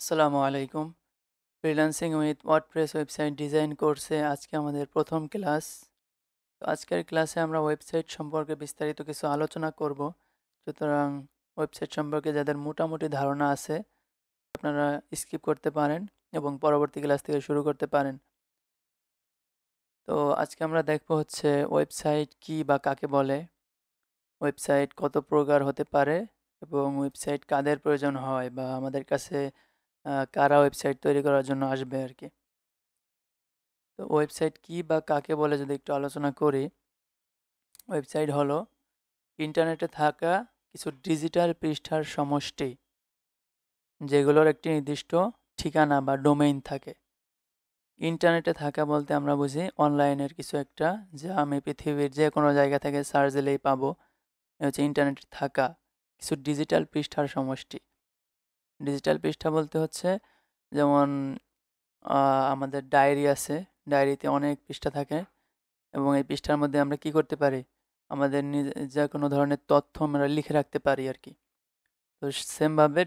আসসালামু আলাইকুম। Freelancing with WordPress website design কোর্সে আজকে আমাদের প্রথম ক্লাস। তো আজকের ক্লাসে আমরা ওয়েবসাইট সম্পর্কে বিস্তারিত কিছু আলোচনা করব। সুতরাং ওয়েবসাইট সম্পর্কে যাদের মোটামুটি ধারণা আছে আপনারা স্কিপ করতে পারেন এবং পরবর্তী ক্লাস থেকে শুরু করতে পারেন। তো আজকে আমরা দেখব হচ্ছে ওয়েবসাইট কি বা কাকে বলে, ওয়েবসাইট কত প্রকার হতে পারে এবং ওয়েবসাইট কাদের প্রয়োজন হয় বা আমাদের কাছে কারা ওয়েবসাইট তৈরি করার জন্য আসবে আর কি। তো ওয়েবসাইট কি বা কাকে বলে যদি একটু আলোচনা করি, ওয়েবসাইট হলো ইন্টারনেটে থাকা কিছু ডিজিটাল পৃষ্ঠার সমষ্টি যেগুলোর একটি নির্দিষ্ট ঠিকানা বা ডোমেইন থাকে। ইন্টারনেটে থাকা বলতে আমরা বুঝি অনলাইনের কিছু একটা, যা আমি পৃথিবীর যে কোনো জায়গা থেকে সার্চ দিলেই পাবো। এ হচ্ছে ইন্টারনেটে থাকা কিছু ডিজিটাল পৃষ্ঠার সমষ্টি। ডিজিটাল পৃষ্ঠা বলতে হচ্ছে যেমন আমাদের ডায়েরি আছে, ডায়েরিতে অনেক পৃষ্ঠা থাকে এবং এই পৃষ্ঠার মধ্যে আমরা কি করতে পারি, আমাদের নিজে যে কোনো ধরনের তথ্য আমরা লিখে রাখতে পারি আর কি। তো সেমভাবে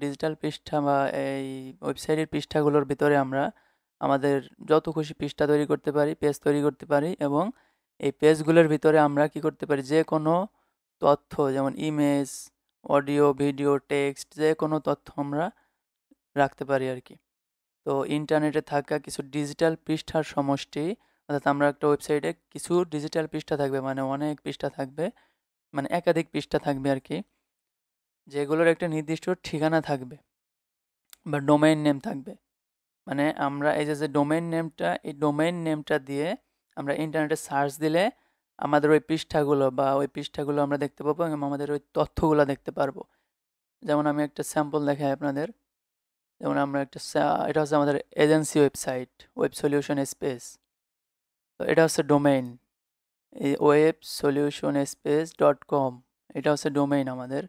ডিজিটাল পৃষ্ঠা বা এই ওয়েবসাইটের পৃষ্ঠাগুলোর ভিতরে আমরা আমাদের যত খুশি পৃষ্ঠা তৈরি করতে পারি, পেজ তৈরি করতে পারি এবং এই পেজগুলোর ভিতরে আমরা কি করতে পারি, যে কোনো তথ্য যেমন ইমেজ, অডিও, ভিডিও, টেক্সট যে কোনো তথ্য আমরা রাখতে পারি আর কি। তো ইন্টারনেটে থাকা কিছু ডিজিটাল পৃষ্ঠার সমষ্টি, অর্থাৎ আমরা একটা ওয়েবসাইটে কিছু ডিজিটাল পৃষ্ঠা থাকবে, মানে অনেক পৃষ্ঠা থাকবে, মানে একাধিক পৃষ্ঠা থাকবে আর কি, যেগুলোর একটা নির্দিষ্ট ঠিকানা থাকবে বা ডোমেইন নেম থাকবে। মানে আমরা এই যে ডোমেইন নেমটা, এই ডোমেইন নেমটা দিয়ে আমরা ইন্টারনেটে সার্চ দিলে আমাদের ওই পৃষ্ঠাগুলো বা ওই পৃষ্ঠাগুলো আমরা দেখতে পাবো এবং আমাদের ওই তথ্যগুলো দেখতে পারবো। যেমন আমি একটা স্যাম্পল দেখাই আপনাদের। যেমন আমরা একটা এটা হচ্ছে আমাদের agency website, web solution space. তো এটা হচ্ছে ডোমেইন, এই ওয়েব সলিউশন স্পেস .com, এটা হচ্ছে ডোমেইন আমাদের।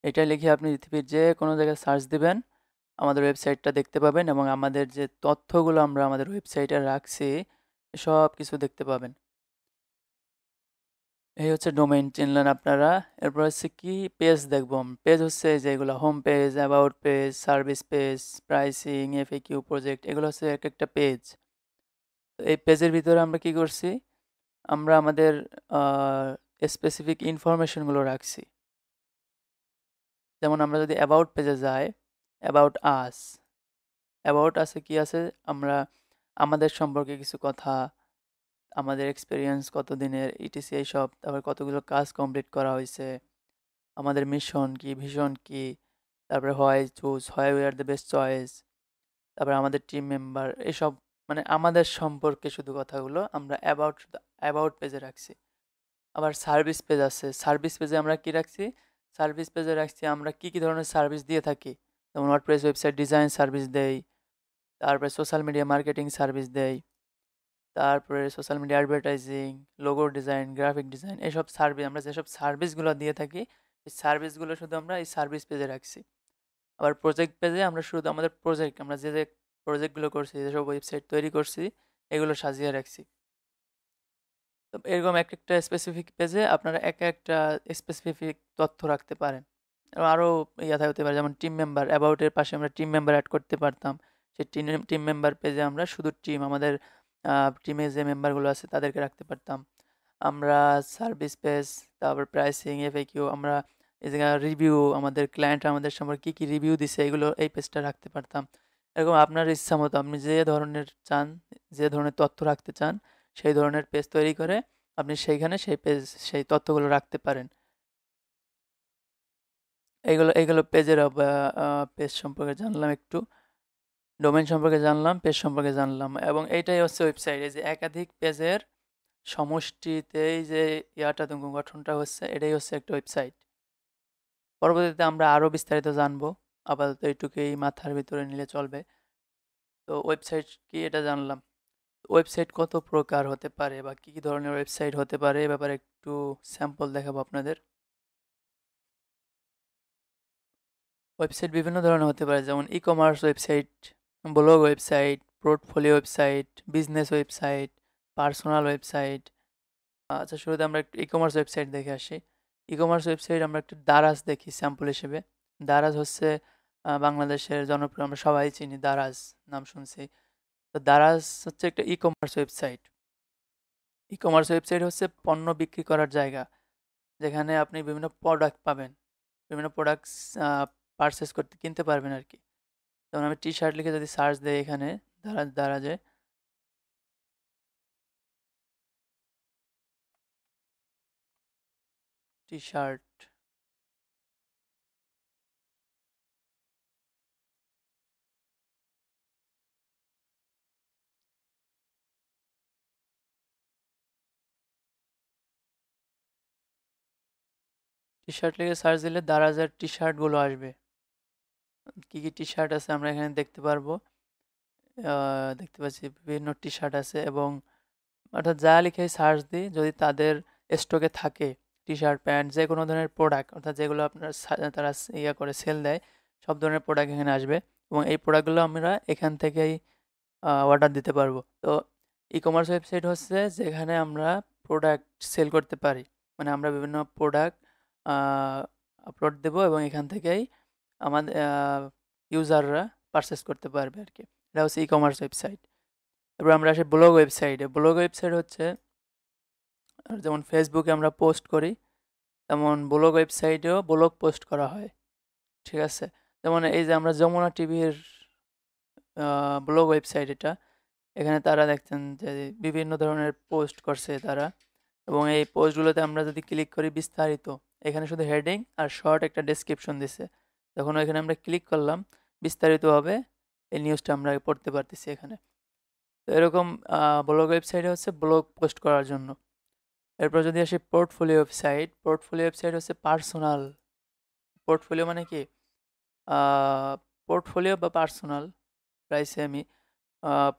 এটা লিখে আপনি পৃথিবীর যে কোনো জায়গায় সার্চ দিবেন আমাদের ওয়েবসাইটটা দেখতে পাবেন এবং আমাদের যে তথ্যগুলো আমরা আমাদের ওয়েবসাইটে রাখছি সব কিছু দেখতে পাবেন। এই হচ্ছে ডোমেইন, চিনলেন আপনারা। এরপর হচ্ছে কি, পেজ দেখবো। পেজ হচ্ছে যেগুলো home page, about page, service page, pricing, FAQ, project, এগুলো হচ্ছে এক একটা পেজ। তো এই পেজের ভিতরে আমরা কি করছি, আমরা আমাদের স্পেসিফিক ইনফরমেশনগুলো রাখছি। যেমন আমরা যদি অ্যাবাউট পেজে যাই, অ্যাবাউট আস, অ্যাবাউট আসে কি আছে, আমরা আমাদের সম্পর্কে কিছু কথা, আমাদের এক্সপিরিয়েন্স কতদিনের, ইটিসি এইসব, তারপর কতগুলো কাজ কমপ্লিট করা হয়েছে, আমাদের মিশন কি, ভিশন কি, তারপরে why choose, why we are the best choice, তারপরে আমাদের টিম মেম্বার, এসব মানে আমাদের সম্পর্কে শুধু কথাগুলো আমরা অ্যাবাউট অ্যাবাউট পেজে রাখছি। আবার সার্ভিস পেজ আছে, সার্ভিস পেজে আমরা কি রাখছি, সার্ভিস পেজে রাখছি আমরা কি কি ধরনের সার্ভিস দিয়ে থাকি। যেমন ওয়ার্ডপ্রেস ওয়েবসাইট ডিজাইন সার্ভিস দেই, তারপরে সোশ্যাল মিডিয়া মার্কেটিং সার্ভিস দেই, তারপরে social media advertising, logo design, graphic design, এসব সার্ভিস আমরা যেসব সার্ভিসগুলো দিয়ে থাকি এই সার্ভিসগুলো শুধু আমরা এই সার্ভিস পেজে রাখছি। আবার প্রজেক্ট পেজে আমরা শুধু আমাদের প্রজেক্ট, আমরা যে যে প্রজেক্টগুলো করছি, যেসব ওয়েবসাইট তৈরি করছি এগুলো সাজিয়ে রাখছি। তো এরকম এক একটা স্পেসিফিক পেজে আপনারা এক একটা স্পেসিফিক তথ্য রাখতে পারেন। আরও ইয়া হতে পারে, যেমন টিম মেম্বার, অ্যাবাউটের পাশে আমরা টিম মেম্বার অ্যাড করতে পারতাম। সেই টিম মেম্বার পেজে আমরা শুধু টিম, আমাদের টিমে যে মেম্বারগুলো আছে তাদেরকে রাখতে পারতাম। আমরা সার্ভিস পেজ, তারপর প্রাইসিং, এফএকিউ, আমরা এই জায়গায় রিভিউ, আমাদের ক্লায়েন্ট আমাদের সম্পর্কে কী কী রিভিউ দিছে এগুলো এই পেজটা রাখতে পারতাম। এরকম আপনার ইচ্ছা মতো আপনি যে ধরনের চান, যে ধরনের তথ্য রাখতে চান সেই ধরনের পেজ তৈরি করে আপনি সেইখানে সেই পেজ, সেই তথ্যগুলো রাখতে পারেন। এইগুলো এইগুলো পেজের পেজ সম্পর্কে জানলাম একটু, ডোমেইন সম্পর্কে জানলাম, পেজ সম্পর্কে জানলাম এবং এইটাই হচ্ছে ওয়েবসাইট। এই যে একাধিক পেজের সমষ্টিতেই যে গঠনটা হচ্ছে, এটাই হচ্ছে একটা ওয়েবসাইট। পরবর্তীতে আমরা আরও বিস্তারিত জানবো, আপাতত এইটুকুই মাথার ভিতরে নিলে চলবে। তো ওয়েবসাইট কি এটা জানলাম। ওয়েবসাইট কত প্রকার হতে পারে বা কী কী ধরনের ওয়েবসাইট হতে পারে এ ব্যাপারে একটু স্যাম্পল দেখাবো আপনাদের। ওয়েবসাইট বিভিন্ন ধরনের হতে পারে, যেমন e commerce website, blog website, portfolio website, business website, personal website. আচ্ছা, শুরুতে আমরা একটু ই কমার্স ওয়েবসাইট দেখে আসি। ই কমার্স ওয়েবসাইট আমরা একটু দারাজ দেখি স্যাম্পল হিসেবে। দারাজ হচ্ছে বাংলাদেশের জনপ্রিয় আমরা সবাই চিনি, দারাজ নাম শুনছি। তো দারাজ হচ্ছে একটা ই-কমার্স ওয়েবসাইট। ই-কমার্স ওয়েবসাইট হচ্ছে পণ্য বিক্রি করার জায়গা, যেখানে আপনি বিভিন্ন প্রোডাক্ট পাবেন, বিভিন্ন প্রোডাক্টস পারচেস করতে কিনতে পারবেন আর কি। যেমন আমি টি শার্ট লিখে যদি সার্চ দেই এখানে দারাজে, টি শার্ট, টি শার্ট লিখে সার্চ দিলে দারাজের টি শার্টগুলো আসবে। কি কি টি শার্ট আছে আমরা এখানে দেখতে পারবো। দেখতে পাচ্ছি বিভিন্ন টি শার্ট আছে, এবং অর্থাৎ যা লিখে সার্চ দিই যদি তাদের স্টকে থাকে টি শার্ট, প্যান্ট, যে কোনো ধরনের প্রোডাক্ট, অর্থাৎ যেগুলো আপনার তারা ইয়া করে সেল দেয়, সব ধরনের প্রোডাক্ট এখানে আসবে, এবং এই প্রোডাক্টগুলো আমরা এখান থেকেই অর্ডার দিতে পারবো। তো ই কমার্স ওয়েবসাইট হচ্ছে যেখানে আমরা প্রোডাক্ট সেল করতে পারি, মানে আমরা বিভিন্ন প্রোডাক্ট আপলোড দেবো এবং এখান থেকেই আমাদের ইউজাররা পারচেস করতে পারবে আর কি। এটা হচ্ছে ই কমার্স ওয়েবসাইট। এবার আমরা আসি ব্লগ ওয়েবসাইটে। ব্লগ ওয়েবসাইট হচ্ছে যেমন ফেসবুকে আমরা পোস্ট করি, তেমন ব্লগ ওয়েবসাইটেও ব্লগ পোস্ট করা হয়। ঠিক আছে? যেমন এই যে আমরা যমুনা টিভির ব্লগ ওয়েবসাইট এটা, এখানে তারা দেখছেন যে বিভিন্ন ধরনের পোস্ট করছে তারা, এবং এই পোস্টগুলোতে আমরা যদি ক্লিক করি বিস্তারিত, এখানে শুধু হেডিং আর শর্ট একটা ডেসক্রিপশন দিছে। যখন এখানে আমরা ক্লিক করলাম বিস্তারিতভাবে এই নিউজটা আমরা পড়তে পারতেছি এখানে। তো এরকম ব্লগ ওয়েবসাইটে হচ্ছে ব্লগ পোস্ট করার জন্য। এরপর যদি আসি পোর্টফোলিও ওয়েবসাইট, পোর্টফোলিও ওয়েবসাইট হচ্ছে পার্সোনাল। পোর্টফোলিও মানে কি, পোর্টফোলিও বা পার্সোনাল প্রায় সেমই।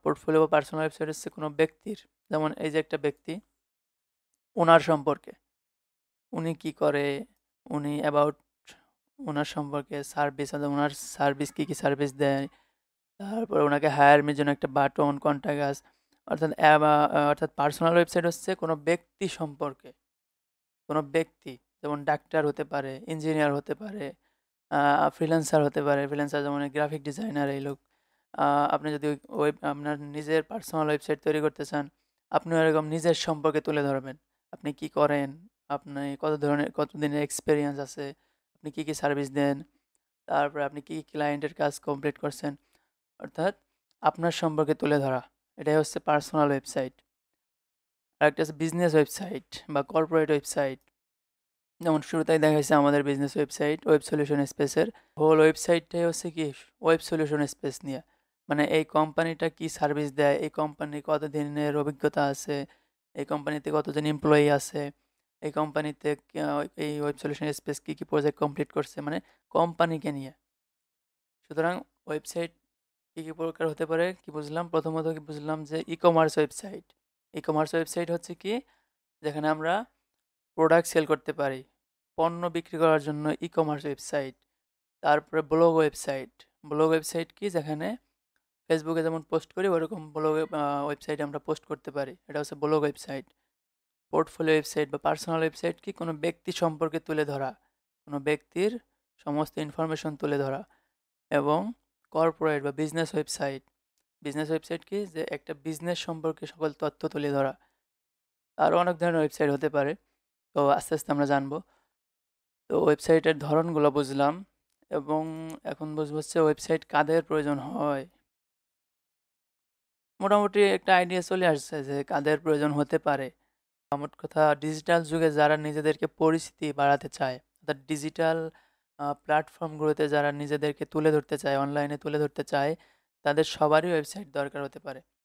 পোর্টফোলিও বা পার্সোনাল ওয়েবসাইট হচ্ছে কোনো ব্যক্তির, যেমন এই যে একটা ব্যক্তি, ওনার সম্পর্কে, উনি কি করে, উনি অ্যাবাউট ওনার সম্পর্কে সার্ভিস, ওনার সার্ভিস কী কী সার্ভিস দেয়, তারপরে ওনাকে হায়ারের জন্য একটা বাটন, কন্ট্যাক্ট আস, অর্থাৎ অর্থাৎ পার্সোনাল ওয়েবসাইট হচ্ছে কোনো ব্যক্তি সম্পর্কে, কোনো ব্যক্তি, যেমন ডাক্তার হতে পারে, ইঞ্জিনিয়ার হতে পারে, ফ্রিল্যান্সার হতে পারে, ফ্রিল্যান্সার যেমন গ্রাফিক ডিজাইনার এই লোক। আপনি যদি আপনার নিজের পার্সোনাল ওয়েবসাইট তৈরি করতে চান, আপনি এরকম নিজের সম্পর্কে তুলে ধরবেন। আপনি কি করেন, আপনি কত ধরনের, কত দিনের এক্সপেরিয়েন্স আছে, আপনি কি কি সার্ভিস দেন, তারপরে আপনি কি কি ক্লায়েন্টের কাজ কমপ্লিট করছেন, অর্থাৎ আপনার সম্পর্কে তুলে ধরা, এটাই হচ্ছে পার্সোনাল ওয়েবসাইট। আরেকটা আছে বিজনেস ওয়েবসাইট বা কর্পোরেট ওয়েবসাইট। যেমন শুরুতেই দেখাইছে আমাদের বিজনেস ওয়েবসাইট ওয়েব সলিউশন স্পেসের হোল ওয়েবসাইটটাই হচ্ছে কি ওয়েব সলিউশন স্পেস নিয়ে, মানে এই কোম্পানিটা কি সার্ভিস দেয়, এই কোম্পানির কত দিনের অভিজ্ঞতা আছে, এই কোম্পানিতে কতজন এমপ্লয়ি আছে, এই কোম্পানিতে এই ওয়েব সলিউশন স্পেস কী কী প্রজেক্ট কমপ্লিট করছে, মানে কোম্পানিকে নিয়ে। সুতরাং ওয়েবসাইট কী কী প্রকার হতে পারে কি বুঝলাম, প্রথমত কি বুঝলাম যে e commerce website. E commerce website হচ্ছে কি, যেখানে আমরা প্রোডাক্ট সেল করতে পারি, পণ্য বিক্রি করার জন্য ই কমার্স ওয়েবসাইট। তারপরে ব্লগ ওয়েবসাইট। ব্লগ ওয়েবসাইট কি, যেখানে ফেসবুকে যেমন পোস্ট করি ওরকম ব্লগ ওয়েবসাইটে আমরা পোস্ট করতে পারি, এটা হচ্ছে ব্লগ ওয়েবসাইট। পোর্টফোলিও ওয়েবসাইট বা পার্সোনাল ওয়েবসাইট কি, কোনো ব্যক্তি সম্পর্কে তুলে ধরা, কোনো ব্যক্তির সমস্ত ইনফরমেশন তুলে ধরা। এবং কর্পোরেট বা বিজনেস ওয়েবসাইট, বিজনেস ওয়েবসাইট কি, যে একটা বিজনেস সম্পর্কে সকল তথ্য তুলে ধরা। আরও অনেক ধরনের ওয়েবসাইট হতে পারে, তো আস্তে আস্তে আমরা জানবো। তো ওয়েবসাইটের ধরনগুলো বুঝলাম, এবং এখন বুঝবো হচ্ছে ওয়েবসাইট কাদের প্রয়োজন হয়। মোটামুটি একটা আইডিয়া চলে আসছে যে কাদের প্রয়োজন হতে পারে। মোট কথা, ডিজিটাল যুগে যারা নিজেদেরকে পরিচিতি বাড়াতে চায়, অর্থাৎ ডিজিটাল প্ল্যাটফর্মগুলোতে যারা নিজেদেরকে তুলে ধরতে চায়, অনলাইনে তুলে ধরতে চায়, তাদের সবারই ওয়েবসাইট দরকার হতে পারে।